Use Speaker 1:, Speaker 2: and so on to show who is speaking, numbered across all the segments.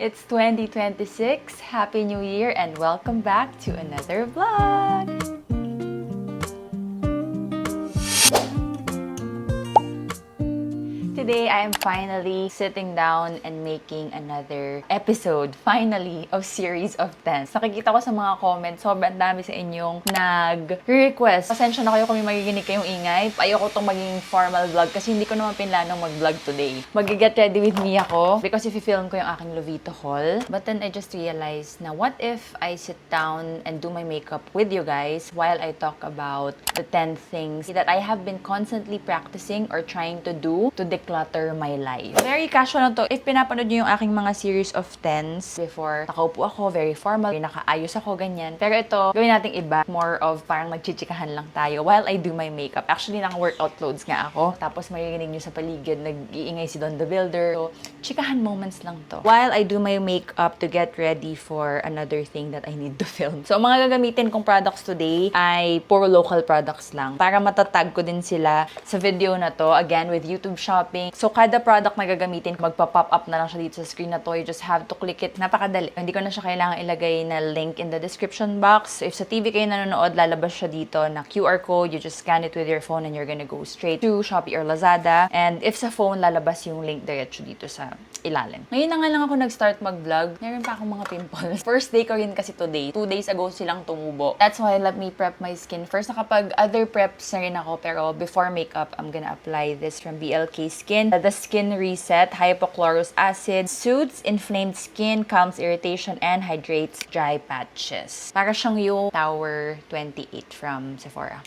Speaker 1: It's 2026. Happy New Year and welcome back to another vlog! Today, I am finally sitting down and making another episode, finally, of series of 10. Nakikita ko sa mga comments, sobrang dami sa inyong nag-request. Pasensya na kayo kung may magiginig kayong ingay. Ayoko itong maging formal vlog kasi hindi ko naman pinlanong mag-vlog today. Mag-get ready with me ako because if-film ko yung aking Lovito haul. But then I just realized na what if I sit down and do my makeup with you guys while I talk about the 10 things that I have been constantly practicing or trying to do to declutter my life. Very casual lang to. If pinapanood nyo yung aking mga series of 10s before, nakaupo ako, very formal, nakaayos ako, ganyan. Pero ito, gawin natin iba. More of parang nagchichikahan lang tayo while I do my makeup. Actually, naka-workout clothes nga ako. Tapos maririnig nyo sa paligid, nag-iingay si Don the Builder. So, chikahan moments lang to. While I do my makeup to get ready for another thing that I need to film. So, mga gagamitin kong products today ay puro local products lang. Para matatag ko din sila sa video na to. Again, with YouTube shopping. So, kada product na gagamitin, magpa-pop up na lang siya dito sa screen na to. You just have to click it. Napakadali. Hindi ko na siya kailangan ilagay na link in the description box. If sa TV kayo nanonood, lalabas siya dito na QR code. You just scan it with your phone and you're gonna go straight to Shopee or Lazada. And if sa phone, lalabas yung link diretso dito sa ilalim. Ngayon na nga lang ako nag-start mag-vlog. Meron pa akong mga pimples. First day ko rin kasi today. 2 days ago silang tumubo. That's why let me prep my skin. First, nakapag other preps na rin ako. Pero before makeup, I'm gonna apply this from BLK Skin. The Skin Reset Hypochlorous Acid soothes inflamed skin, calms irritation, and hydrates dry patches. Para siyang yung Tower 28 from Sephora.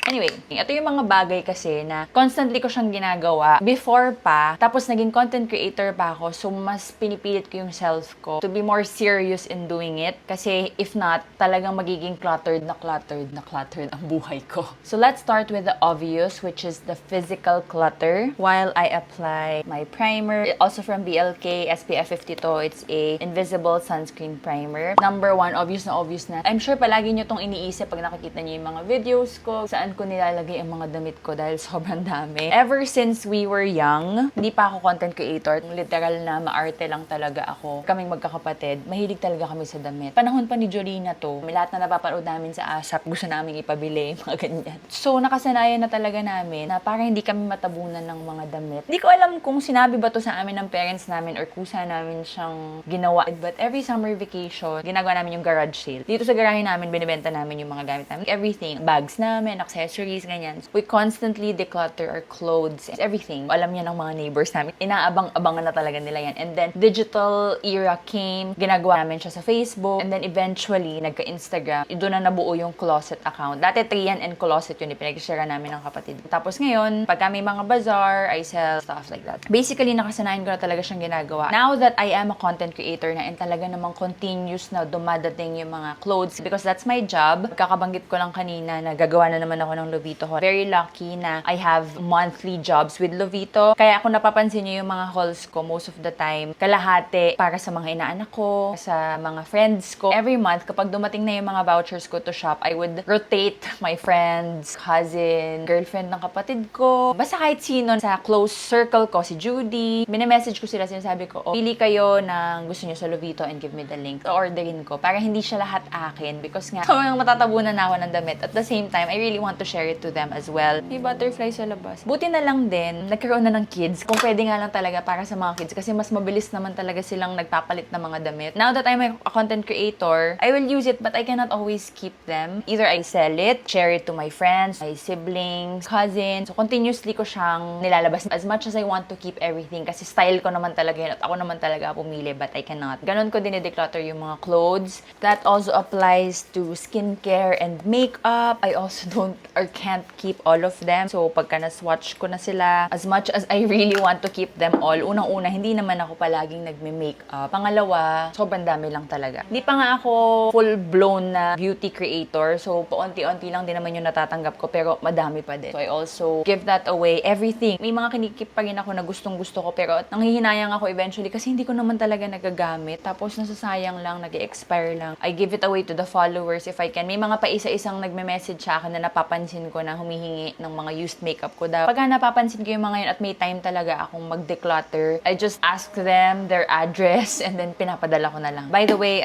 Speaker 1: Anyway, ito yung mga bagay kasi na constantly ko siyang ginagawa before pa, tapos naging content creator pa ako, so mas pinipilit ko yung self ko to be more serious in doing it. Kasi if not, talagang magiging cluttered ang buhay ko. So let's start with the obvious, which is the physical clutter. While I apply my primer, also from BLK, SPF 50 to, it's a invisible sunscreen primer. Number 1, obvious na. I'm sure palagi nyo tong iniisip pag nakikita nyo yung mga videos ko, saan ko nilalagay ang mga damit ko dahil sobrang dami. Ever since we were young, hindi pa ako content creator. Literal na maarte lang talaga ako. Kaming magkakapatid, mahilig talaga kami sa damit. Panahon pa ni Jolina to, may lahat na napapanood namin sa ASAP, gusto namin ipabili, mga ganyan. So, nakasanayan na talaga namin na para hindi kami matabunan ng mga damit. Hindi ko alam kung sinabi ba to sa amin ng parents namin or kusa namin siyang ginawa. But every summer vacation, ginagawa namin yung garage sale. Dito sa garahe namin, binibenta namin yung mga gamit namin. Everything. Bags namin, accessories, ganyan. We constantly declutter our clothes, everything. Alam niya ng mga neighbors namin. Inaabang-abangan na talaga nila yan. And then, digital era came. Ginagawa namin siya sa Facebook. And then, eventually, nagka-Instagram. Doon na nabuo yung closet account. Dati, Trian and Closet yun. Pinag-share namin ng kapatid. Tapos ngayon, pagka may mga bazaar, I sell stuff like that. Basically, nakasanayan ko na talaga siyang ginagawa. Now that I am a content creator na and talaga namang continuous na dumadating yung mga clothes because that's my job. Kakabanggit ko lang kanina na gagawa na naman ako ng Lovito haul. Very lucky na I have monthly jobs with Lovito. Kaya kung napapansin niyo yung mga hauls ko, most of the time, kalahati para sa mga inaanak ko, sa mga friends ko. Every month, kapag dumating na yung mga vouchers ko to shop, I would rotate my friends, cousin, girlfriend ng kapatid ko. Basta kahit sino sa close circle ko, si Judy. Mini-message ko sila, sinasabi ko, pili kayo ng gusto niyo sa Lovito and give me the link. Orderin ko para hindi siya lahat akin because nga, sobrang matatabunan na ako ng damit. At the same time, I really want to share it to them as well. May butterfly sa labas. Buti na lang din, nagkaroon na ng kids. Kung pwede nga lang talaga para sa mga kids kasi mas mabilis naman talaga silang nagpapalit ng mga damit. Now that I'm a content creator, I will use it but I cannot always keep them. Either I sell it, share it to my friends, my siblings, cousins. So continuously ko siyang nilalabas as much as I want to keep everything kasi style ko naman talaga yun at ako naman talaga pumili but I cannot. Ganon ko din i-declutter yung mga clothes. That also applies to skincare and makeup. I also don't or can't keep all of them. So, pagka na-swatch ko na sila, as much as I really want to keep them all, unang-una, hindi naman ako palaging nagme-makeup. Pangalawa, sobrang dami lang talaga. Hindi pa nga ako full-blown na beauty creator. So, paunti-unti lang din naman yung natatanggap ko, pero madami pa din. So, I also give that away. Everything. May mga kinikip pa rin ako na gustong-gusto ko, pero nanghihinayang ako eventually kasi hindi ko naman talaga nagagamit. Tapos, nasasayang lang, nag-expire lang. I give it away to the followers if I can. May mga pa isa-isang nagme-message sa akin na napapansin napapansin ko na humihingi ng mga used makeup ko daw. Pagka napapansin ko yung mga yun at may time talaga akong mag-declutter, I just ask them their address and then pinapadala ko na lang. By the way,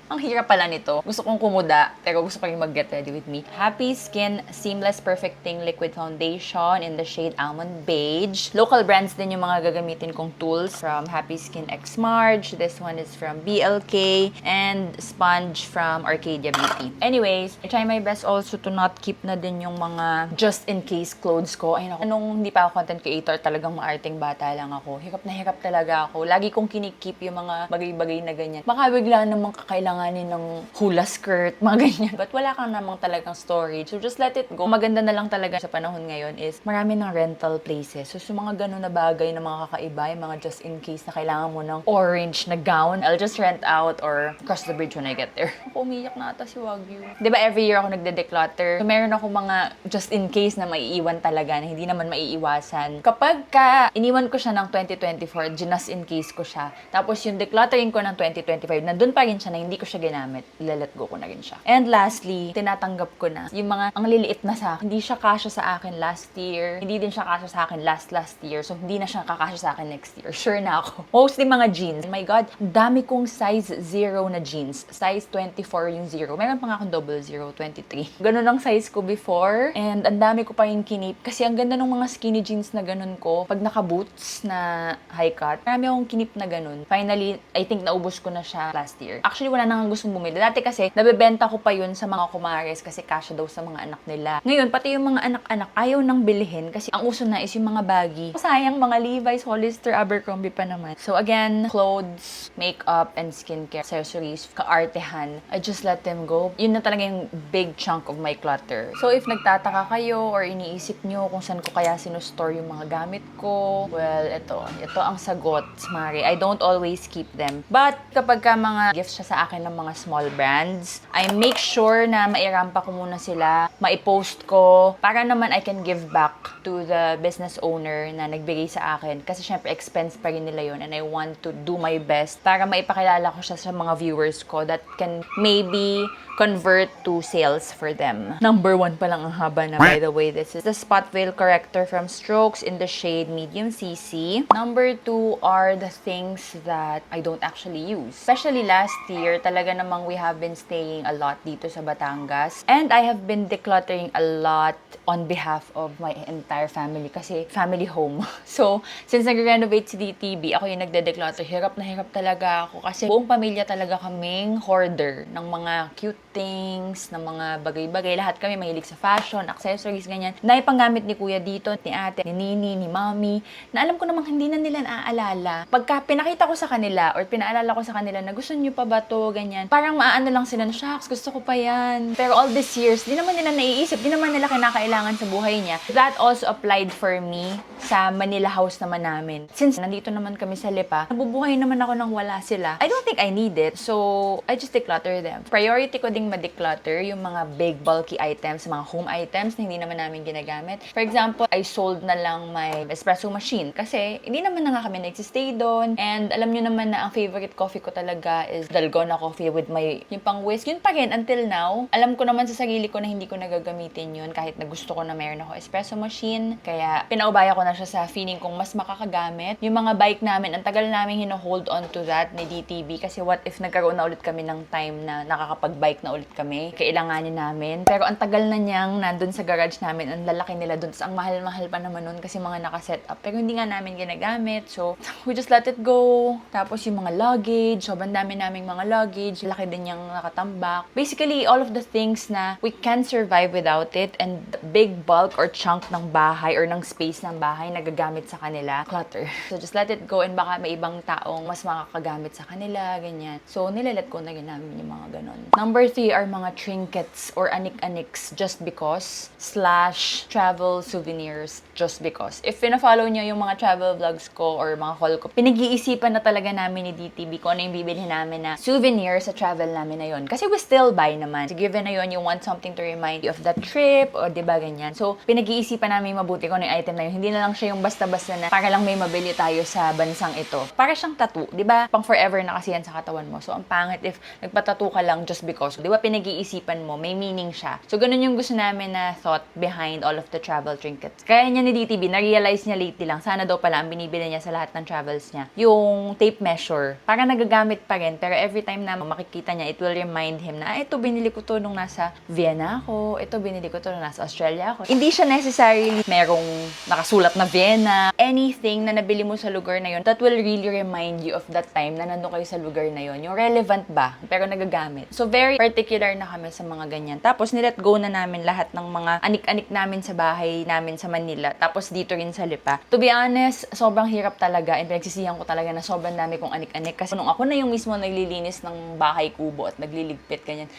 Speaker 1: ang hirap pala nito. Gusto kong kumuda, pero gusto ko rin mag-get ready with me. Happy Skin Seamless Perfecting Liquid Foundation in the shade Almond Beige. Local brands din yung mga gagamitin kong tools from Happy Skin X Marge. This one is from BLK and sponge from Arcadia Beauty. Anyways, I try my best also to not keep na din yung mga just-in-case clothes ko. Ay naku, nung hindi pa ako content creator, talagang maarting bata lang ako. Hirap na hirap talaga ako. Lagi kong kinikip yung mga bagay-bagay na ganyan. Baka bigla namang kakailanganin ng hula skirt, mga ganyan. But wala kang namang talagang storage. So just let it go. Maganda na lang talaga sa panahon ngayon is marami ng rental places. So yung mga ganun na bagay na mga kakaiba, yung mga just in case na kailangan mo ng orange na gown, I'll just rent out or cross the bridge when I get there. Ako, umiyak na ata si Wagyu. Diba every year ako nagde-declutter? So meron ako mga just in case na maiiwan talaga na hindi naman maiiwasan. Kapag iniwan ko siya ng 2024, just in case ko siya. Tapos yung decluttering ko ng 2025, nandun pa rin siya na hindi ko siya ginamit, let go ko na rin siya. And lastly, tinatanggap ko na yung mga ang liliit na sa akin. Hindi siya kasya sa akin last year. Hindi din siya kasya sa akin last year. So, hindi na siya kakasya sa akin next year. Sure na ako. Mostly mga jeans. Oh my God, ang dami kong size 0 na jeans. Size 24 yung 0. Meron pa nga akong 00, 23. Ganun ang size ko before. And ang dami ko pa yung kinip. Kasi ang ganda ng mga skinny jeans na ganun ko. Pag naka-boots na high cut, marami akong kinip na ganun. Finally, I think naubos ko na siya last year. Actually, wala nang gustong bumili. Dati kasi, nabebenta ko pa yun sa mga kumares kasi kasya daw sa mga anak nila. Ngayon, pati yung mga anak-anak ayaw nang bilhin kasi ang uso na is yung mga baggy. Sayang, mga Levi's, Hollister, Abercrombie pa naman. So again, clothes, makeup, and skincare, accessories, kaartehan, I just let them go. Yun na talaga yung big chunk of my clutter. So if nagtataka kayo or iniisip nyo kung saan ko kaya sinustore yung mga gamit ko, well, ito ang sagot, Mari. I don't always keep them. But kapag ka mga gifts siya sa akin ng mga small brands, I make sure na mairampa ko muna sila, maipost ko, para naman I can give back to the business owner na nagbigay sa akin. Kasi syempre, expense pa rin nila yun and I want to do my best para maipakilala ko siya sa mga viewers ko that can maybe convert to sales for them. Number 1 pa lang ang haba na. By the way, this is the Spot Veil Corrector from Strokes in the shade Medium CC. Number 2 are the things that I don't actually use. Especially last year, talaga namang we have been staying a lot dito sa Batangas. And I have been decluttering a lot on behalf of my entire family kasi family home. So, since nag-renovate si DTB, ako yung nagde-declutter. Hirap na hirap talaga ako kasi buong pamilya talaga kaming hoarder ng mga cute things, ng mga bagay-bagay. Lahat kami mahilig sa fashion, accessories, ganyan. Naipanggamit ni Kuya dito, ni Ate, ni Nini, ni Mami, na alam ko namang hindi na nila naaalala. Pagka pinakita ko sa kanila or pinaalala ko sa kanila na gusto nyo pa ba to, ganyan, parang maano lang sila na, shucks, gusto ko pa yan. Pero all these years, di naman nila naiisip, di naman nila kinakailangan sa buhay niya. That also applied for me sa Manila house naman namin. Since nandito naman kami sa Lipa, nabubuhay naman ako nang wala sila. I don't think I need it, so I just declutter them. Priority ko ding ma-declutter yung mga big bulky items, mga home items na hindi naman namin ginagamit. For example, I sold na lang my espresso machine kasi hindi naman na nga kami nagsistay doon. And alam nyo naman na ang favorite coffee ko talaga is Dalgona coffee with my yung pang whisk. Yun pa rin until now. Alam ko naman sa sarili ko na hindi ko nagagamitin yun kahit na gusto ko na mayroon ako espresso machine. Kaya pinaubaya ko na siya sa feeling kong mas makakagamit. Yung mga bike namin, ang tagal namin hino-hold on to that ni DTB kasi what if nagkaroon na ulit kami ng time na nakakapag-bike na ulit kami, kailanganin namin. Pero ang tagal na niyang nandun sa garage namin, ang lalaki nila dun. Ang mahal-mahal pa naman nun kasi mga nakaset up. Pero hindi nga namin ginagamit. So, we just let it go. Tapos yung mga luggage, sobrang dami naming mga luggage. Laki din yung nakatambak. Basically, all of the things na we can survive without it and the big bulk or chunk ng bahay or ng space ng bahay nagagamit sa kanila, clutter. So, just let it go and baka may ibang taong mas makakagamit sa kanila, ganyan. So, nilalet ko na rin namin yung mga ganon. Number 3 are mga trinkets or anik-aniks just because / travel souvenirs just because. If pina-follow nyo yung mga travel vlogs ko or mga haul ko, pinag-iisipan na talaga namin ni DTB kung ano yung bibilhin namin na souvenir souvenir sa travel namin na yun. Kasi we still buy naman. So, given na yun, you want something to remind you of that trip, o diba ganyan. So, pinag-iisipan namin mabuti kung ano yung item na yun. Hindi na lang siya yung basta-basta na para lang may mabili tayo sa bansang ito. Para siyang tattoo, diba? Pang forever na kasi yan sa katawan mo. So, ang pangit if nagpatattoo ka lang just because. Diba pinag-iisipan mo, may meaning siya. So, ganun yung gusto namin na thought behind all of the travel trinkets. Kaya niya ni DTB, na-realize niya lately lang, sana daw pala ang binibili niya sa lahat ng travels niya, yung tape measure. Para nagagamit pa rin, pero every time na makikita niya, it will remind him na, ito binili ko to nung nasa Vienna ako, ito binili ko to nung nasa Australia ako. Hindi siya necessarily merong nakasulat na Vienna. Anything na nabili mo sa lugar na yun, that will really remind you of that time na nandun kayo sa lugar na yun. Yung relevant ba, pero nagagamit. So, very particular na kami sa mga ganyan. Tapos, nilet go na namin lahat ng mga anik-anik namin sa bahay namin sa Manila. Tapos, dito rin sa Lipa. To be honest, sobrang hirap talaga and pinagsisihan ko talaga na sobrang dami kong anik-anik. Kasi nung ako na yung mismo naglilinis ng bahay kubo at nagliligpit, ganyan.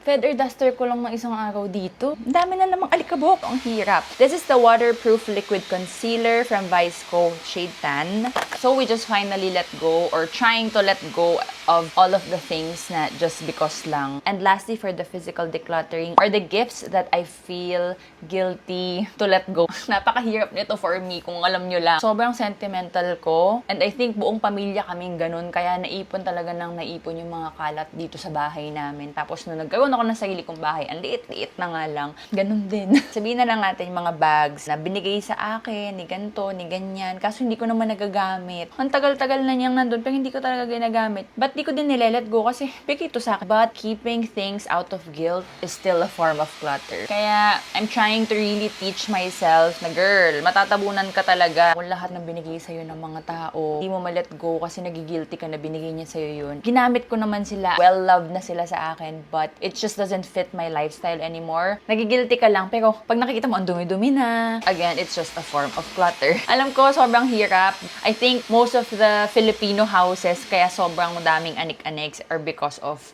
Speaker 1: Feather duster ko lang ng isang araw dito. Ang dami na namang alikabok. Ang hirap. This is the waterproof liquid concealer from Visco Shade Tan. So, we just finally let go or trying to let go of all of the things na just because lang. And lastly, for the physical decluttering or the gifts that I feel guilty to let go. Napakahirap nito for me kung alam nyo lang. Sobrang sentimental ko. And I think buong pamilya kaming ganun. Kaya naipon talaga naipon yung mga kalat dito sa bahay namin. Tapos nung nagkaroon ako ng sarili kong bahay, ang liit-liit na nga lang. Ganun din. Sabihin na lang natin yung mga bags na binigay sa akin, ni ganto, ni ganyan. Kaso hindi ko naman nagagamit. Ang tagal-tagal na niyang nandun, pero hindi ko talaga ginagamit. But di ko din nilelet go kasi bigay ito sa akin. But keeping things out of guilt is still a form of clutter. Kaya I'm trying to really teach myself na girl, matatabunan ka talaga kung lahat ng binigay sa'yo ng mga tao. Hindi mo ma-let go kasi nagigilty ka na binigay niya sa'yo yun. Ginamit ko naman sila. Well-loved na sila sa akin, but it just doesn't fit my lifestyle anymore. Nagigilty ka lang, pero pag nakikita mo, ang dumi-dumi na. Again, it's just a form of clutter. Alam ko, sobrang hirap. I think most of the Filipino houses, kaya sobrang daming anik-aniks are because of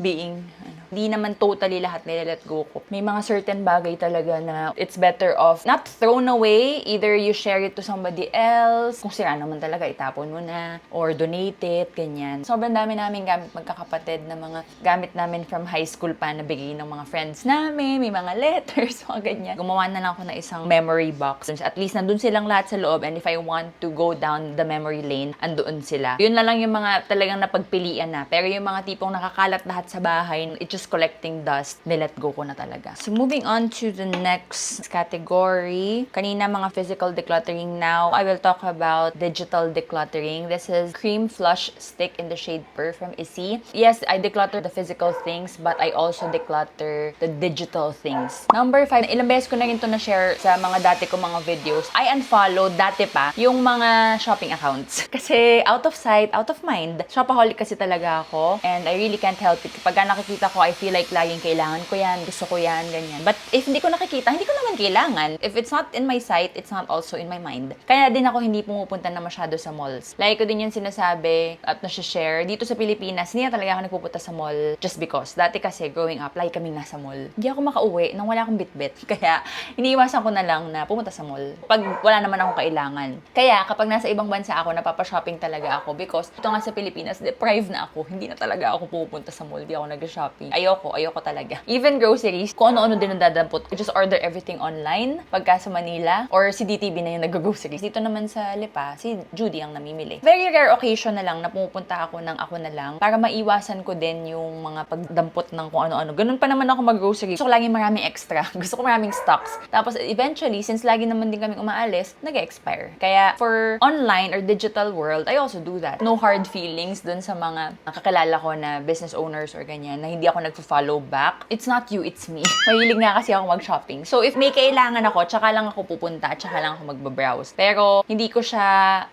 Speaker 1: being, hindi naman totally lahat nila-let go ko. May mga certain bagay talaga na it's better off not thrown away. Either you share it to somebody else, kung sira naman talaga, itapon mo na, or donate it, ganyan. Sobrang dami namin gamit magkakapatid na mga gamit namin from high school pa na bigay ng mga friends namin, may mga letters, mga ganyan. Gumawa na lang ako ng isang memory box. At least nandun silang lahat sa loob, and if I want to go down the memory lane, andoon sila. Yun na lang yung mga talagang napagpilian na. Pero yung mga tipong nakakalat lahat sa bahay, it's just collecting dust, nilet go ko na talaga. So, moving on to the next category. Kanina, mga physical decluttering. Now, I will talk about digital decluttering. This is Cream Flush Stick in the shade Pearl from Issy. Yes, I declutter the physical things, but I also declutter the digital things. Number 5, ilang beses ko na rin ito na-share sa mga dati ko mga videos. I unfollowed dati pa yung mga shopping accounts. Kasi out of sight, out of mind. Shopaholic kasi talaga ako, and I really can't help it. Pagka nakikita ko, I feel like laging kailangan ko yan, gusto ko yan, ganyan. But if hindi ko nakikita, hindi ko naman kailangan. If it's not in my sight, it's not also in my mind. Kaya din ako hindi pumupunta na masyado sa malls. Like ko din yan sinasabi at nasi-share. Dito sa Pilipinas, hindi na talaga ako nagpupunta sa mall just because. Dati kasi, growing up, lagi kaming nasa mall. Hindi ako makauwi nang wala akong bitbit. Kaya, iniiwasan ko na lang na pumunta sa mall. Pag wala naman akong kailangan. Kaya, kapag nasa ibang bansa ako, napapa-shopping talaga ako because ito nga sa Pilipinas, deprived na ako. Hindi na talaga ako pupunta sa mall. Hindi ako nag-shopping. Ayoko talaga. Even groceries, kung ano-ano din ang dadampot. I just order everything online pagka sa Manila, or si DTB na yung nag-groceries. Dito naman sa Lipa, si Judy ang namimili. Very rare occasion na lang na pumupunta ako ng ako na lang para maiwasan ko din yung mga pagdampot ng kung ano-ano. Ganun pa naman ako mag-grocery. Gusto ko laging maraming extra. Gusto ko maraming stocks. Tapos eventually, since lagi naman din kaming umaalis, nag-expire. Kaya for online or digital world, I also do that. No hard feelings dun sa mga kakilala ko na business owners or ganyan na hindi ako nagfo-follow back. It's not you, it's me. Mahilig nga kasi ako mag-shopping. So, if may kailangan ako, tsaka lang ako pupunta, tsaka lang ako magbabrowse. Pero, hindi ko siya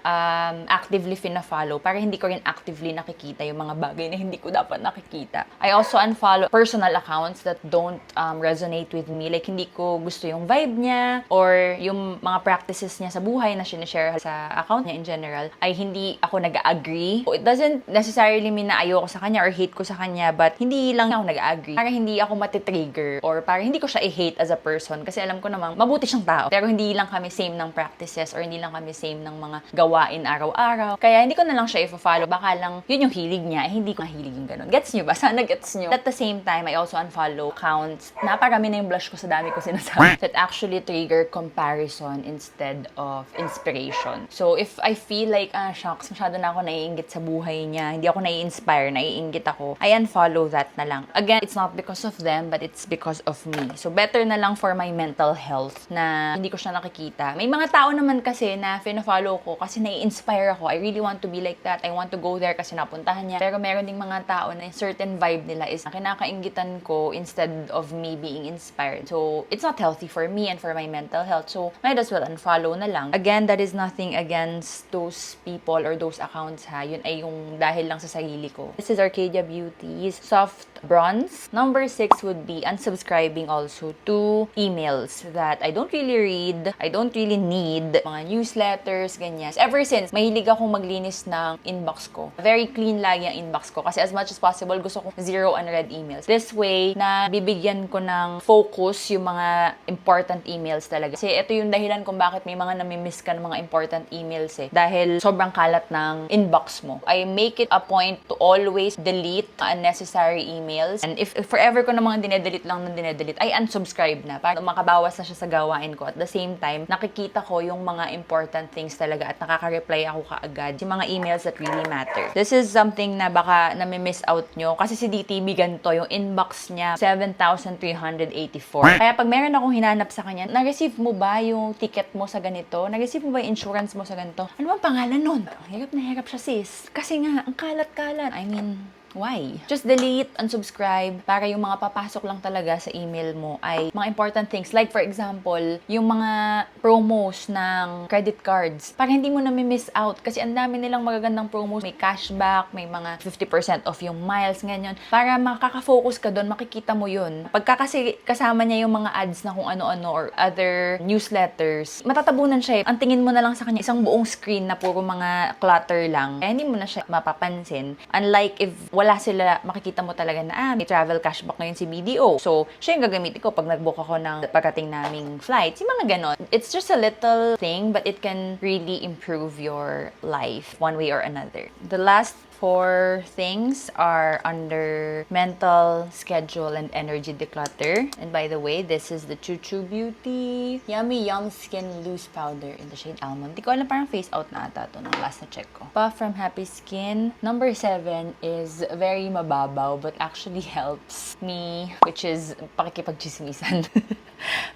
Speaker 1: actively fina-follow para hindi ko rin actively nakikita yung mga bagay na hindi ko dapat nakikita. I also unfollow personal accounts that don't resonate with me. Like, hindi ko gusto yung vibe niya or yung mga practices niya sa buhay na sinishare sa account niya in general ay hindi ako nag-agree. It doesn't necessarily mean na ayoko sa kanya or hate ko sa kanya, niya, but hindi lang ako nag-agree. Para hindi ako matitrigger or para hindi ko siya i-hate as a person kasi alam ko namang mabuti siyang tao. Pero hindi lang kami same ng practices or hindi lang kami same ng mga gawain araw-araw. Kaya hindi ko na lang siya i-follow. Baka lang yun yung hilig niya, hindi ko hilig yung ganun. Gets nyo ba? Sana gets nyo. At the same time, I also unfollow accounts. Naparami na yung blush ko sa dami ko sinasabi. That actually trigger comparison instead of inspiration. So, if I feel like, shucks, masyado na ako naiinggit sa buhay niya, hindi ako nai-inspire, naiinggit ako, I unfollow that na lang. Again, it's not because of them, but it's because of me. So, better na lang for my mental health na hindi ko siya nakikita. May mga tao naman kasi na fina-follow ko kasi nai-inspire ako. I really want to be like that. I want to go there kasi napuntahan niya. Pero meron ding mga tao na certain vibe nila is kinakainggitan ko instead of me being inspired. So, it's not healthy for me and for my mental health. So, might as well unfollow na lang. Again, that is nothing against those people or those accounts ha. Yun ay yung dahil lang sa sarili ko. This is Arcadia Beauty's Soft Bronze. Number 6 would be unsubscribing also to emails that I don't really read, I don't really need, mga newsletters, ganyan. Ever since, mahilig akong maglinis ng inbox ko. Very clean lagi ang inbox ko kasi as much as possible, gusto ko zero unread emails. This way, na bibigyan ko ng focus yung mga important emails talaga. Kasi ito yung dahilan kung bakit may mga namimiss ka ng mga important emails eh. Dahil sobrang kalat ng inbox mo. I make it a point to always delete unnecessary emails. And if forever ko na mga dinedelete lang ng dinedelete, I unsubscribe na para makabawas na siya sa gawain ko. At the same time, nakikita ko yung mga important things talaga at nakaka-reply ako kaagad yung mga emails that really matter. This is something na baka nami-miss out nyo kasi si DTB ganito, yung inbox niya 7,384. Kaya pag meron akong hinanap sa kanya, na-receive mo ba yung ticket mo sa ganito? Na-receive mo ba yung insurance mo sa ganito? Ano bang pangalan nun? Hirap na hirap siya sis. Kasi nga, ang kalat-kalat. I mean, why? Just delete, unsubscribe, para yung mga papasok lang talaga sa email mo ay mga important things. Like for example, yung mga promos ng credit cards. Para hindi mo nami-miss out. Kasi ang dami nilang magagandang promos. May cashback, may mga 50% off yung miles, ganyan. Para makaka-focus ka doon, makikita mo yun. Pagka kasi kasama niya yung mga ads na kung ano-ano or other newsletters, matatabunan siya. Ang tingin mo na lang sa kanya, isang buong screen na puro mga clutter lang. Kaya hindi mo na siya mapapansin. Unlike if wala sila, makikita mo talaga na, may travel cashback ngayon si BDO. So, siya yung gagamitin ko pag nag-book ako ng pagdating naming flight. Yung mga ganon. It's just a little thing, but it can really improve your life one way or another. The last 4 things are under mental, schedule, and energy declutter. And by the way, this is the Choo Choo Beauty Yummy Yum Skin Loose Powder in the shade Almond. Di ko alam, parang face out na ata to nung last na check ko. Puff from Happy Skin. Number 7 is very mababaw but actually helps me, which is pakikipagchismisan.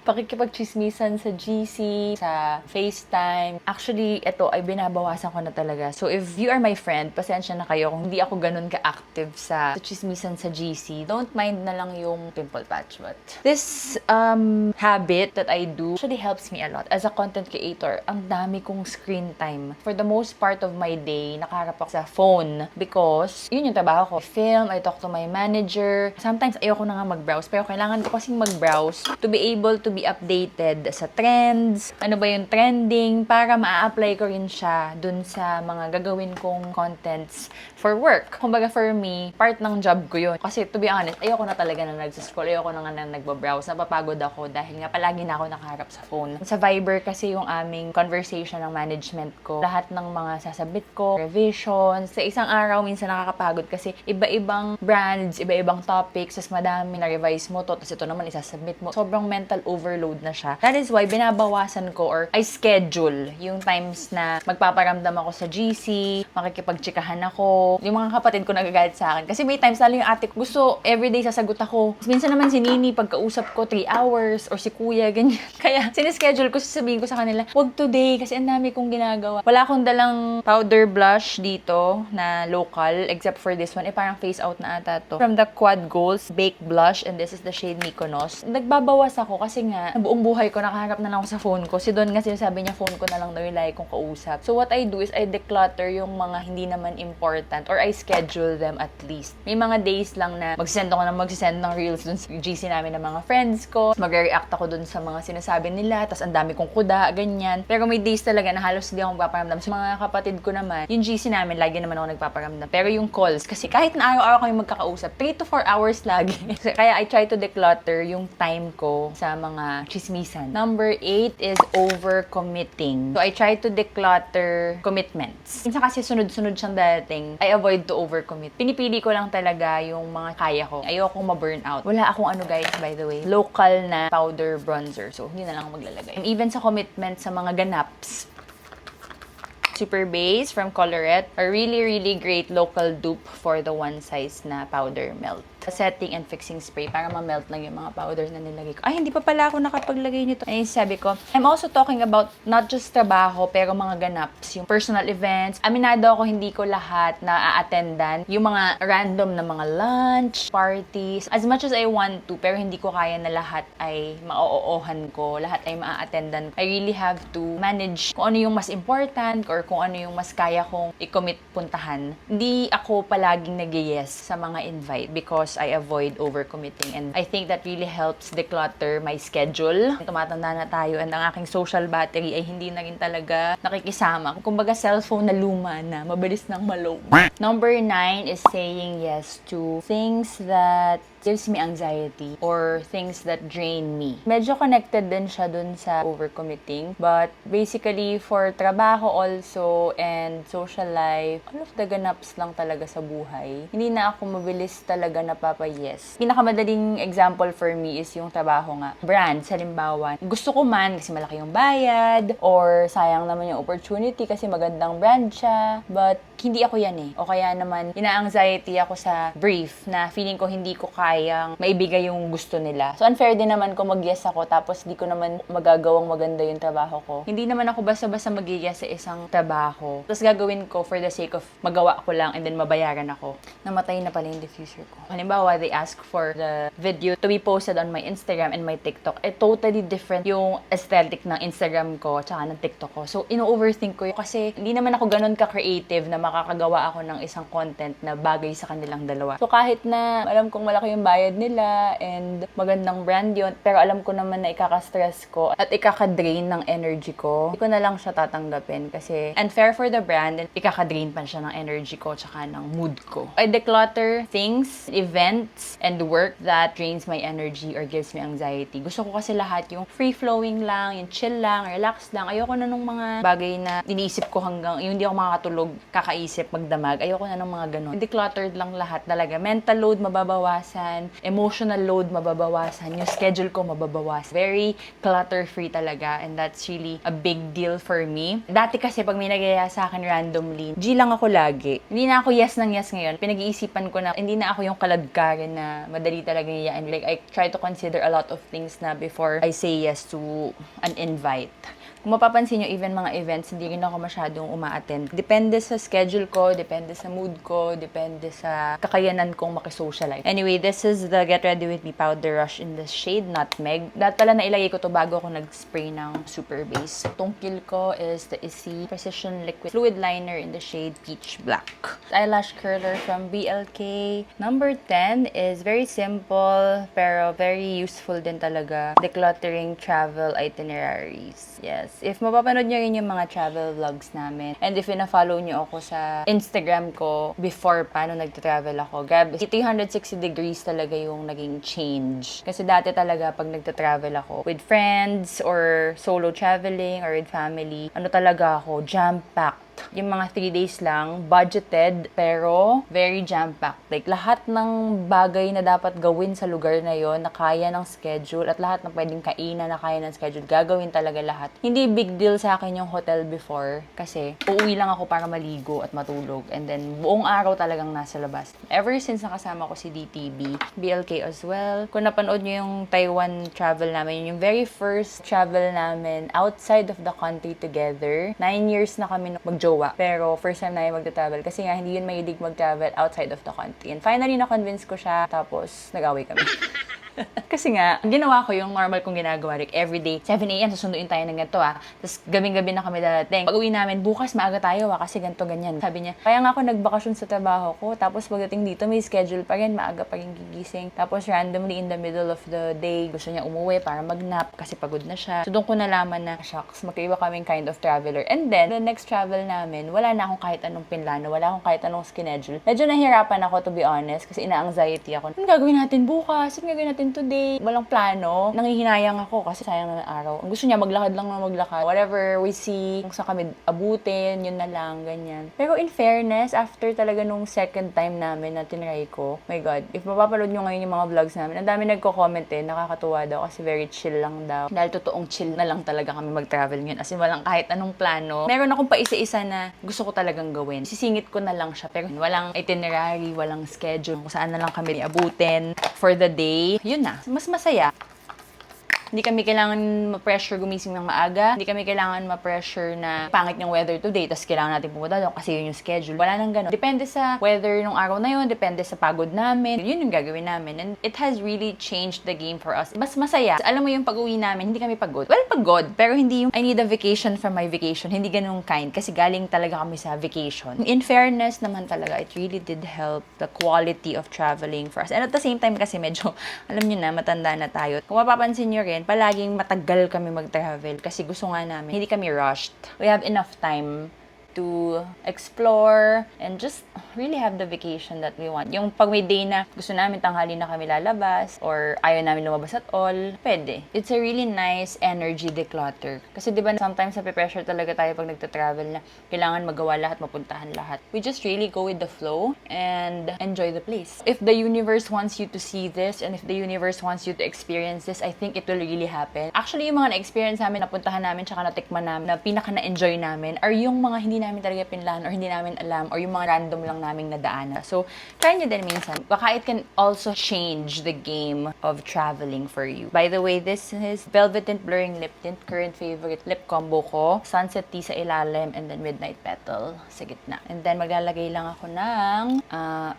Speaker 1: Pakikipagchismisan sa GC, sa FaceTime. Actually, ito ay binabawasan ko na talaga. So, if you are my friend, pasensya na kayo kung hindi ako ganun ka-active sa chismisan sa GC. Don't mind na lang yung pimple patch. But this habit that I do actually helps me a lot. As a content creator, ang dami kong screen time. For the most part of my day, nakaharap ako sa phone because yun yung trabaho ko. I film, I talk to my manager. Sometimes ayoko na nga mag-browse, pero kailangan ko kasing mag-browse to be able to be updated sa trends, ano ba yung trending, para ma-apply ko rin siya dun sa mga gagawin kong contents for work. Kumbaga for me, part ng job ko yun. Kasi to be honest, ayoko na talaga na nagsascroll, ayoko na nga na nagbabrowse, napapagod ako dahil nga palagi na ako nakaharap sa phone. Sa Viber kasi yung aming conversation ng management ko, lahat ng mga sasabit ko, revisions, sa isang araw minsan nakakapagod kasi iba-ibang brands, iba-ibang topics, tas madami na-revise mo to, tas ito naman isasubmit mo. Sobrang mental overload na siya. That is why binabawasan ko or I schedule yung times na magpaparamdam ako sa GC, makikipagtsikahan ako. Yung mga kapatid ko nagagalit sa akin. Kasi may times lalo yung ate ko, gusto everyday sasagot ako. Minsan naman si Nini, pagkausap ko 3 hours or si Kuya, ganyan. Kaya sinischedule ko, sasabihin ko sa kanila, wag today kasi ang dami kong ginagawa. Wala akong dalang powder blush dito na local except for this one. Parang face out na ata to. From the Quad Goals Baked Blush and this is the shade Mykonos. Nagbabawas ako ako kasi nga, buong buhay ko, nakaharap na lang ako sa phone ko. Si Don nga sinasabi niya, phone ko na lang daw yung lagi kong kausap. So what I do is I declutter yung mga hindi naman important or I schedule them at least. May mga days lang na magsisend ng reels dun sa GC namin ng mga friends ko. Magre-react ako dun sa mga sinasabi nila, tas ang dami kong kuda, ganyan. Pero may days talaga na halos hindi ako magpaparamdam. Sa mga kapatid ko naman, yung GC namin, lagi naman ako nagpaparamdam. Pero yung calls, kasi kahit na araw-araw kami magkakausap, 3 to 4 hours lagi. Kaya I try to declutter yung time ko sa mga chismisan. Number 8 is overcommitting. So I try to declutter commitments. Minsan kasi sunod-sunod siyang dating, I avoid to overcommit. Pinipili ko lang talaga yung mga kaya ko. Ayokong ma-burnout. Wala akong guys, by the way, local na powder bronzer. So, hindi na lang ako maglalagay. And even sa commitment sa mga ganaps, Super Base from Colorette, a really, really great local dupe for the one size na powder melt. Setting and fixing spray para ma-melt lang yung mga powder na nilagay ko. Ay, hindi pa pala ako nakapaglagay nito. Ay, sabi ko, I'm also talking about not just trabaho, pero mga ganaps, yung personal events. Aminado ako, hindi ko lahat na a-attendan. Yung mga random na mga lunch, parties. As much as I want to, pero hindi ko kaya na lahat ay ma-oohan ko, lahat ay ma-attendan. I really have to manage kung ano yung mas important or kung ano yung mas kaya kong i-commit puntahan. Hindi ako palaging nag-yes sa mga invite because I avoid overcommitting, and I think that really helps declutter my schedule. Tumatanda na tayo and ang aking social battery ay hindi na rin talaga nakikisama. Kumbaga cellphone na luma na, mabilis nang malo. Number 9 is saying yes to things that gives me anxiety or things that drain me. Medyo connected din siya dun sa overcommitting, but basically for trabaho also and social life, all of the ganaps lang talaga sa buhay. Hindi na ako mabilis talaga napapa-yes. Pinakamadaling example for me is yung trabaho nga. Brand, halimbawa, gusto ko man kasi malaki yung bayad or sayang naman yung opportunity kasi magandang brand siya, but hindi ako yan eh. O kaya naman, ina-anxiety ako sa brief na feeling ko hindi ko kayang maibigay yung gusto nila. So, unfair din naman kung mag-yes ako tapos di ko naman magagawang maganda yung trabaho ko. Hindi naman ako basta-basta mag-yes sa isang trabaho. Tapos gagawin ko for the sake of magawa ko lang and then mabayaran ako. Namatay na pala yung diffuser ko. Halimbawa, they ask for the video to be posted on my Instagram and my TikTok. Totally different yung aesthetic ng Instagram ko tsaka ng TikTok ko. So, ino-overthink ko yun kasi hindi naman ako ganun ka-creative na makakagawa ako ng isang content na bagay sa kanilang dalawa. So, kahit na alam kong malaki yung bayad nila and magandang brand yun, pero alam ko naman na ikaka-stress ko at ikaka-drain ng energy ko, hindi ko na lang siya tatanggapin kasi unfair for the brand and ikaka-drain pa siya ng energy ko tsaka ng mood ko. I declutter things, events, and work that drains my energy or gives me anxiety. Gusto ko kasi lahat yung free-flowing lang, yung chill lang, relax lang. Ayoko na nung mga bagay na iniisip ko hanggang yung hindi ako makakatulog, kakaisip, magdamag. Ayoko na ng mga ganun. Decluttered lang lahat talaga. Mental load mababawasan, emotional load mababawasan, yung schedule ko mababawasan. Very clutter-free talaga, and that's really a big deal for me. Dati kasi pag may nagaya sa akin randomly, G lang ako lagi. Hindi na ako yes ng yes ngayon. Pinag-iisipan ko na hindi na ako yung kaladkarin na madali talaga niyaan. Like, I try to consider a lot of things na before I say yes to an invite. Kung mapapansin nyo, even mga events, hindi rin ako masyadong uma-attend. Depende sa schedule ko, depende sa mood ko, depende sa kakayanan kong makisocialize. Anyway, this is the Get Ready With Me Powder Rush in the shade Nutmeg. Dahil pala nailagay ko to bago ako nag-spray ng Super Base. Tungkil ko is the Issey Precision Liquid Fluid Liner in the shade Peach Black. Eyelash curler from BLK. Number 10 is very simple, pero very useful din talaga. Decluttering travel itineraries. Yes. If mapapanood nyo rin yung mga travel vlogs namin, and if ina-follow nyo ako sa Instagram ko before paano nagta-travel ako, grabe, 360 degrees talaga yung naging change. Kasi dati talaga pag nagta-travel ako with friends or solo traveling or with family, ano talaga ako, jam-packed. Yung mga 3 days lang, budgeted, pero very jam-packed. Like, lahat ng bagay na dapat gawin sa lugar na yon na kaya ng schedule, at lahat ng pwedeng kainan na kaya ng schedule, gagawin talaga lahat. Hindi big deal sa akin yung hotel before, kasi uuwi lang ako para maligo at matulog, and then buong araw talagang nasa labas. Ever since nakasama ko si DTB, BLK as well, kung napanood nyo yung Taiwan travel namin, yung very first travel namin outside of the country together, 9 years na kami mag-jowa. Pero first time na yung magta-travel kasi nga hindi yun mahilig mag-travel outside of the country. And finally, na-convince ko siya. Tapos, nag-away kami. Kasi nga, ang ginawa ko yung normal kong ginagawa. Like, everyday, 7 a.m. susunduin tayo ng ganito Tapos, gabing-gabi na kami dadating. Pag uwi namin, bukas maaga tayo kasi ganito, ganyan. Sabi niya, kaya nga ako nagbakasyon sa trabaho ko. Tapos, pagdating dito, may schedule pa rin. Maaga pa rin gigising. Tapos, randomly, in the middle of the day, gusto niya umuwi para mag-nap kasi pagod na siya. So, doon ko nalaman na, shucks, magkaiba kaming kind of traveler. And then, the next travel namin, wala na akong kahit anong pinlano. Wala akong kahit anong schedule. Medyo nahirapan ako, to be honest, kasi ina-anxiety ako. Ano gagawin natin bukas? Ano gagawin natin today? Walang plano. Nangihinayang ako kasi sayang na ng araw. Ang gusto niya, maglakad lang na maglakad. Whatever we see, kung saan kami abutin, yun na lang, ganyan. Pero in fairness, after talaga nung second time namin na tinry ko, my God, if mapapanood nyo ngayon yung mga vlogs namin, ang dami nagko-comment nakakatuwa daw kasi very chill lang daw. Dahil totoong chill na lang talaga kami mag-travel ngayon. As in, walang kahit anong plano. Meron akong paisa-isa na gusto ko talagang gawin. Sisingit ko na lang siya. Pero walang itinerary, walang schedule. Kung saan na lang kami abutin for the day. Yun na. Mas masaya. Hindi kami kailangan ma-pressure gumising ng maaga. Hindi kami kailangan ma-pressure na pangit yung weather today, tapos kailangan natin pumunta doon kasi yun yung schedule. Wala nang ganun. Depende sa weather nung araw na yun, depende sa pagod namin. Yun yung gagawin namin. And it has really changed the game for us. Mas masaya. Alam mo yung pag-uwi namin, hindi kami pagod. Well, pagod, pero hindi yung I need a vacation from my vacation. Hindi ganung kind kasi galing talaga kami sa vacation. In fairness naman talaga, it really did help the quality of traveling for us. And at the same time kasi medyo, alam nyo na, matanda na tayo. Kung mapapansin nyo rin, palaging matagal kami mag-travel kasi gusto nga namin, hindi kami rushed. We have enough time to explore and just really have the vacation that we want. Yung pag may day na gusto namin tanghali na kami lalabas or ayaw namin lumabas at all, pwede. It's a really nice energy declutter. Kasi diba sometimes nape-pressure talaga tayo pag nagta-travel na kailangan magawa lahat, mapuntahan lahat. We just really go with the flow and enjoy the place. If the universe wants you to see this and if the universe wants you to experience this, I think it will really happen. Actually, yung mga na-experience namin, napuntahan namin, tsaka natikman namin, na pinaka na-enjoy namin, are yung mga hindi namin talaga pinlahan or hindi namin alam or yung mga random lang naming nadaanan. So, try nyo din minsan. Baka it can also change the game of traveling for you. By the way, this is Velvet Tint Blurring Lip Tint. Current favorite lip combo ko. Sunset Tea sa ilalim and then Midnight Petal sa gitna. And then, maglalagay lang ako ng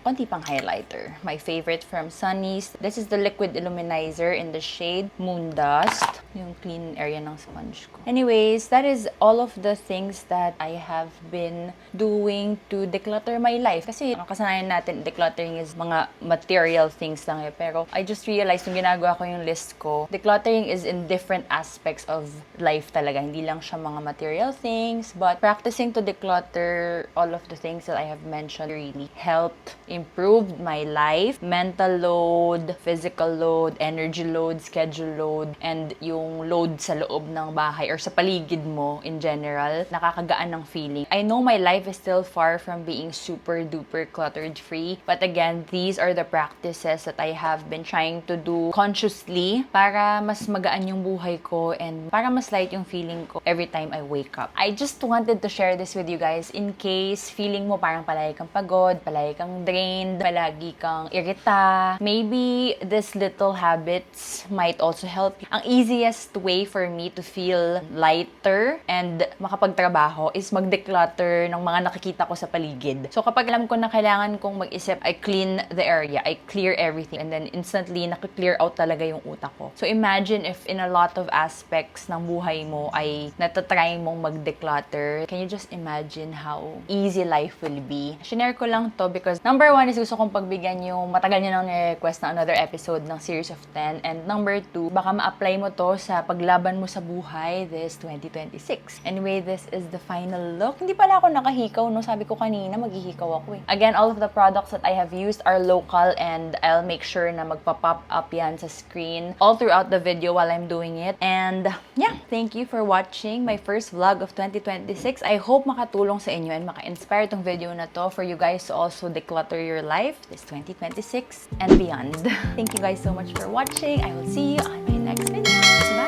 Speaker 1: konti pang highlighter. My favorite from Sunny's. This is the Liquid Illuminizer in the shade Moon Dust. Yung clean area ng sponge ko. Anyways, that is all of the things that I have been doing to declutter my life. Kasi kasanayan natin, decluttering is mga material things lang Pero I just realized nung ginagawa ko yung list ko, decluttering is in different aspects of life talaga. Hindi lang siya mga material things, but practicing to declutter all of the things that I have mentioned really helped improve my life. Mental load, physical load, energy load, schedule load, and yung load sa loob ng bahay or sa paligid mo in general. Nakakagaan ng feeling. I know my life is still far from being super duper cluttered free, but again, these are the practices that I have been trying to do consciously para mas magaan yung buhay ko and para mas light yung feeling ko every time I wake up. I just wanted to share this with you guys in case feeling mo parang palagi kang pagod, palagi kang drained, palagi kang irita. Maybe these little habits might also help you. Ang easiest way for me to feel lighter and makapagtrabaho is mag-declutter ng mga nakikita ko sa paligid. So kapag alam ko na kailangan kong mag-isip, I clean the area, I clear everything, and then instantly naka-clear out talaga yung utak ko. So imagine if in a lot of aspects ng buhay mo ay natatry mong mag-declutter, can you just imagine how easy life will be? Shinare ko lang to because number 1 is gusto kong pagbigyan yung matagal nyo nang ni-request na another episode ng Series of 10, and number 2, baka ma-apply mo to sa paglaban mo sa buhay this 2026. Anyway, this is the final look. Hindi pala ako nakahikaw, no? Sabi ko kanina, maghihikaw ako eh. Again, all of the products that I have used are local and I'll make sure na magpa-pop up yan sa screen all throughout the video while I'm doing it. And yeah, thank you for watching my first vlog of 2026. I hope makatulong sa inyo and maka-inspire tong video na to for you guys to also declutter your life this 2026 and beyond. Thank you guys so much for watching. I will see you on my next video. Bye!